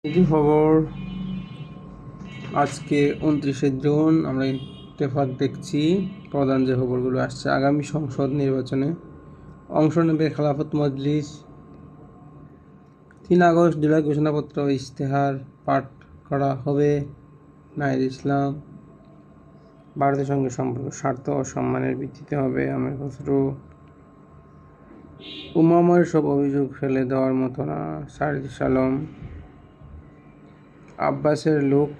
কি খবর? আজকে 29শে জুন। আমরা ইত্তেফাক দেখছি। প্রধান যে খবরগুলো আসছে, আগামী সংসদ নির্বাচনে অংশ নেবে খেলাফত মজলিস। 3 আগস্ট জুলাই ঘোষণাপত্র ইশতেহার পাঠ করা হবে। নাহিদ ইসলাম। ভারতের সঙ্গে সম্পর্ক স্বার্থ ও সম্মানের ভিত্তিতে হবে। আমির খসরু। উমাময়ের সব অভিযোগ ফেলে দেওয়ার মতো না, সারিস আলম। আব্বাসের লোক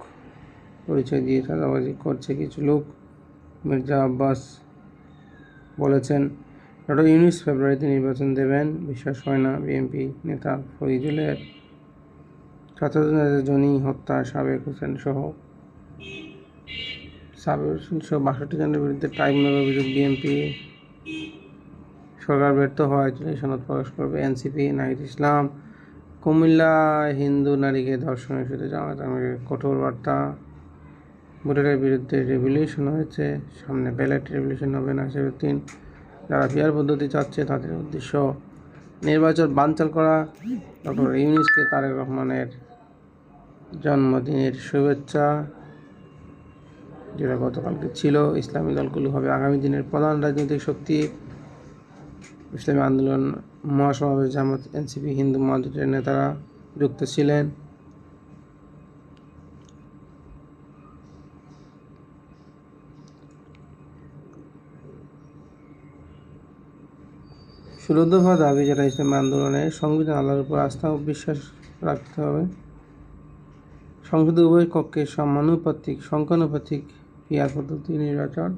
পরিচয় দিয়ে চাঁদাবাজি করছে কিছু লোক, মির্জা আব্বাস বলেছেন। ডক্টর ইউনূস ফেব্রুয়ারিতে নির্বাচন দেবেন, বিশ্বাস হয় না বিএনপি নেতা ফরিদুলের। ছাত্রদের জনি হত্যা সাবেক হোসেন সহ 62 জনের বিরুদ্ধে ট্রাইব্যুনালের অভিযোগ বিএনপি। সরকার ব্যর্থ হওয়ায় সনদ প্রকাশ করবে এনসিপি। নাহিদ ইসলাম। কুমিল্লায় হিন্দু নারীকে ধর্ষণের সাথে জামায়াত আমিরের কঠোর বার্তা। ভোটারের বিরুদ্ধে রেভলিউশন হয়েছে, সামনে ব্যালট রেভলিউশন হবে নাসিরউদ্দিন। যারা পিয়ার পদ্ধতি চাচ্ছে তাদের উদ্দেশ্য নির্বাচন বানচাল করা। ডক্টর ইউনূসকে তারেক রহমানের জন্মদিনের শুভেচ্ছা, যেটা গতকালকে ছিল। ইসলামী দলগুলো হবে আগামী দিনের প্রধান রাজনৈতিক শক্তি। ইসলামী আন্দোলন মহাসমাবেশ, জামাত, এনসিপি, হিন্দু মহাজোটের নেতারা যুক্ত ছিলেন। সুরুদ্ধফা দাবি, যারা ইসলামী আন্দোলনে সংবিধান আল্লাহর উপর আস্থা ও বিশ্বাস রাখতে হবে। সংসদে উভয় কক্ষে সংখ্যানুপাতিক পিয়ার পদ্ধতি নির্বাচন।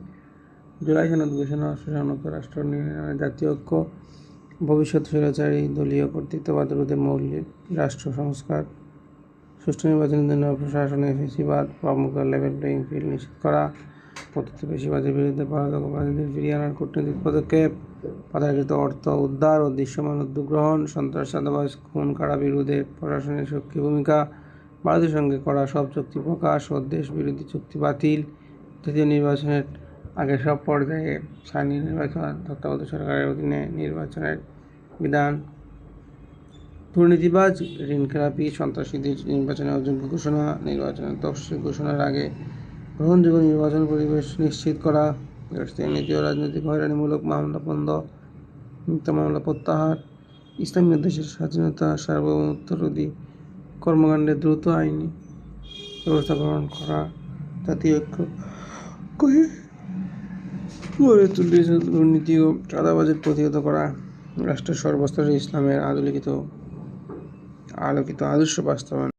জুলাই সনদ ঘোষণা, সুসংহত রাষ্ট্র নির্মাণে জাতীয় ঐক্য। ভবিষ্যৎ স্বৈরাচারী দলীয় কর্তৃত্ববাদ রোধে মৌলিক রাষ্ট্র সংস্কার। সুষ্ঠু নির্বাচনের জন্য প্রশাসনে ফেসিবাদ প্রমুখ লেভেল প্লেয়িং ফিল্ড নিশ্চিত করা। প্রদত্ত ফেসিবাদের বিরুদ্ধে পলাতক অপরাধীদের ফিরিয়ে আনার কূটনৈতিক পদক্ষেপ। পাচারকৃত অর্থ উদ্ধার ও দৃশ্যমান উদ্যোগ গ্রহণ। সন্ত্রাস, চাঁদাবাজ, খুন কারাবি রোধে প্রশাসনের সক্রিয় ভূমিকা। ভারতের সঙ্গে করা সব চুক্তি প্রকাশ ও দেশ বিরোধী চুক্তি বাতিল। জাতীয় নির্বাচনের আগে সব পর্যায়ে স্থানীয় নির্বাচন, তত্ত্বাবধায়ক সরকারের অধীনে নির্বাচনের বিধান। দুর্নীতিবাজ, ঋণখেলাপি, সন্ত্রাসীদের নির্বাচনে অযোগ্য ঘোষণা। নির্বাচনের তফসিল ঘোষণার আগে গ্রহণযোগ্য নির্বাচন পরিবেশ নিশ্চিত করা। ব্যবসায়িক নীতি ও রাজনৈতিক হয়রানিমূলক মামলা বন্ধ, মিথ্যা মামলা প্রত্যাহার। ইসলামী দেশের স্বাধীনতা সার্বভৌমত্ব রোধী কর্মকাণ্ডে দ্রুত আইনি ব্যবস্থা গ্রহণ করা। জাতীয় ঐক্য গড়ে তুলেছে, দুর্নীতি ও চাঁদাবাজির প্রতিহত করা। রাষ্ট্রের সর্বস্তরে ইসলামের আলোকিত আদর্শ বাস্তবায়ন